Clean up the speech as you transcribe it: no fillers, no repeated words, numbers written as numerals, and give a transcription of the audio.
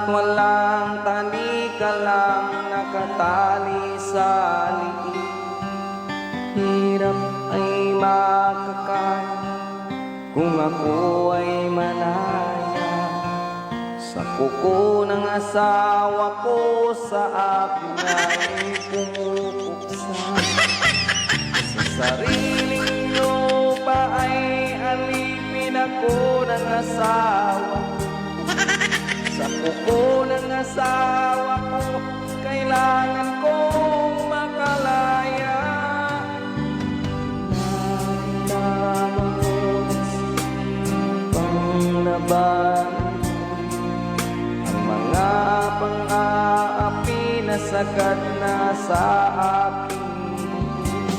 At walang talikalang nakatali sa liig. Hirap ay makakaya kung ako ay malaya sa kuko ng asawa ko, sa akin ay pumupuksa. Sa sariling lupa ay alipin ako ng asawa ko. Sa kuko ng asawa ko, kailangan kong makalaya. Nararamdaman ko pang laban ang mga pang-aapi na sagad na sa akin.